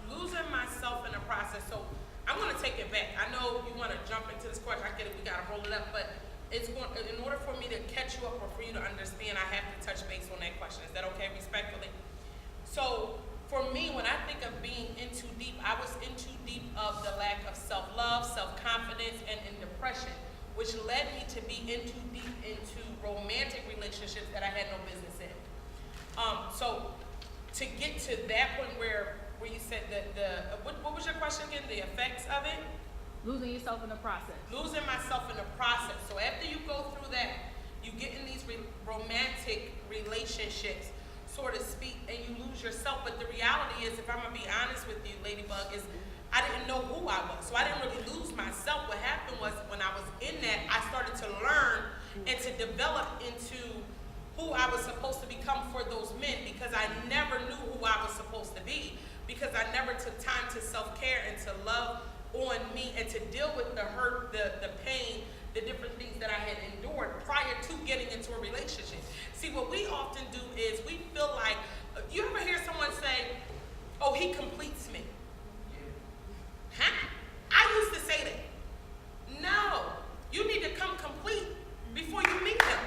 Losing myself in the process. So I'm going to take it back. I know you want to jump into this question. I get it. We got to roll it up. But it's going, in order for me to catch you up or for you to understand, I have to touch base on that question. Is that okay, respectfully? So for me, when I think of being in too deep, I was in too deep of the lack of self-love, self-confidence, and in depression, which led me to be in too deep into romantic relationships that I had no business in. So to get to that point where you said that what was your question again? The effects of it? Losing yourself in the process. Losing myself in the process. So after you go through that, you get in these romantic relationships, so to speak, and you lose yourself. But the reality is, if I'm gonna be honest with you, Ladybug, is I didn't know who I was. So I didn't really lose myself. What happened was when I was in that, I started to learn and to develop into who I was supposed to become for those men, because I never knew who I was supposed to be, because I never took time to self-care and to love on me and to deal with the hurt, the pain, the different things that I had endured prior to getting into a relationship. See, what we often do is we feel like, you ever hear someone say, oh, he completes me? Huh? I used to say that. No, you need to come complete before you meet him.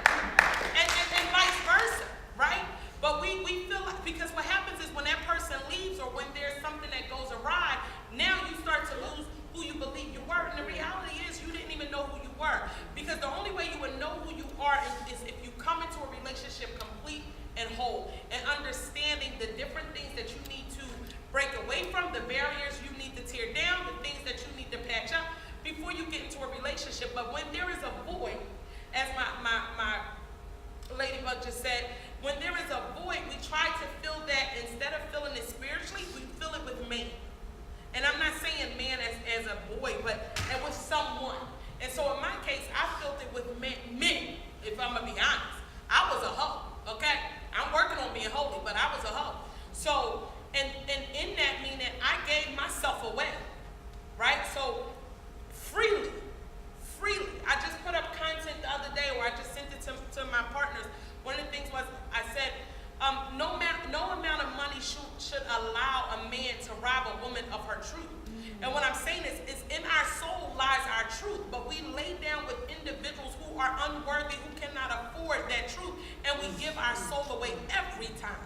And vice versa, right? But we feel like, because what happens is when that person leaves or when there's something that goes awry, now you start to lose who you believe you were. And the reality is you didn't even know who you were. Because the only way you would know who you are is if you come into a relationship complete and whole and understanding the different things that you need to break away from, the barriers you need to tear down, the things that you need to patch up before you get into a relationship. But when there is a void, as my Ladybug just said, when there is a void, we try to fill that. Instead of filling it spiritually, we fill it with man. And I'm not saying man as a boy, but with someone. And so in my case, I filled it with men, if I'm going to be honest. I was a hoe, okay? I'm working on being holy, but I was a hoe. So, and in that meaning, I gave myself away, right? So, freely. I just put up content the other day where I just sent it to my partners. One of the things was, I said, no amount of money should allow a man to rob a woman of her truth. And what I'm saying is in our soul lies our truth, but we lay down with individuals who are unworthy, who cannot afford that truth, and we give our soul away every time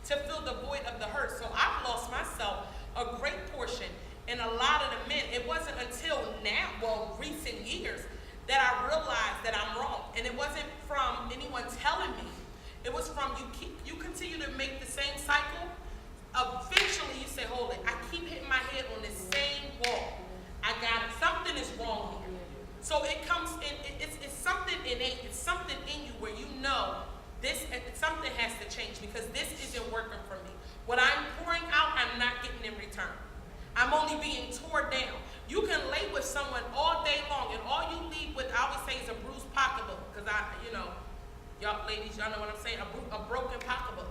to fill the void of the hurt. So I've lost myself a great portion in a lot of the men. It wasn't until now, well, recent years, that I realized that I'm wrong. And it wasn't from anyone telling me. It was from you continue to make the same cycle. Eventually you say, hold it, I keep hitting my head on this same wall. I got it. Something is wrong here. So it comes in, it's something innate, it's something in you where you know something has to change because this isn't working for me. What I'm pouring out, I'm not getting in return. I'm only being torn down. You can lay with someone all day long, and all you leave with, I always say, is a bruised pocketbook. Because y'all ladies, y'all know what I'm saying, a broken pocketbook.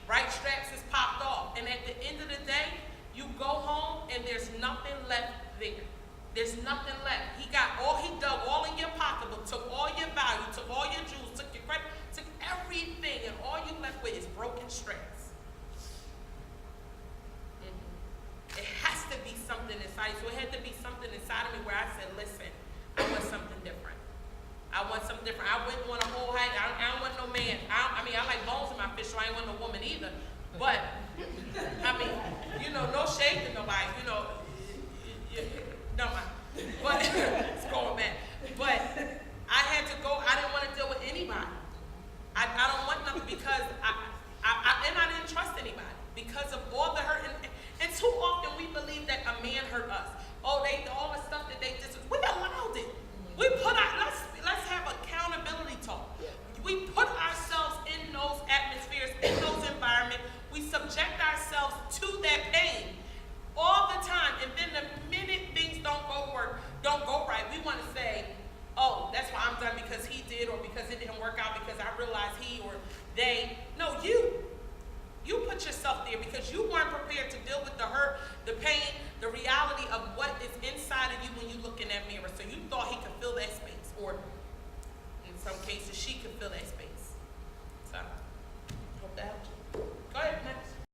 Right? Straps is popped off. And at the end of the day, you go home and there's nothing left there. There's nothing left. He dug all in your pocketbook, took all your value, took all your jewels, took your credit, took everything, and all you left with is broken straps. It has to be something inside. So it had to be something inside of me where I said, listen, I want something different. I want something different. I wouldn't want a whole hike. I don't want no man. I like bones in my fish, so I ain't want no woman either. But, no shade to nobody, no mind. But, it's going back. But I had to go. I didn't want to deal with anybody. I don't want nothing because I didn't trust anybody because of all the hurt. And too often we believe that a man hurt us. Oh, all the stuff that they did. We allowed it. We let's have accountability talk. We put ourselves in those atmospheres, in those environments. We subject ourselves to that pain all the time. And then the minute things don't go right, we want to say, oh, that's why I'm done because he did, or because it didn't work out because I realized he or they. No, you put yourself there because you weren't prepared to deal with the hurt, the pain, the reality of what is inside of you when you look in that mirror. So you thought he could fill that space, or in some cases she could fill that space. So, hope that helped you.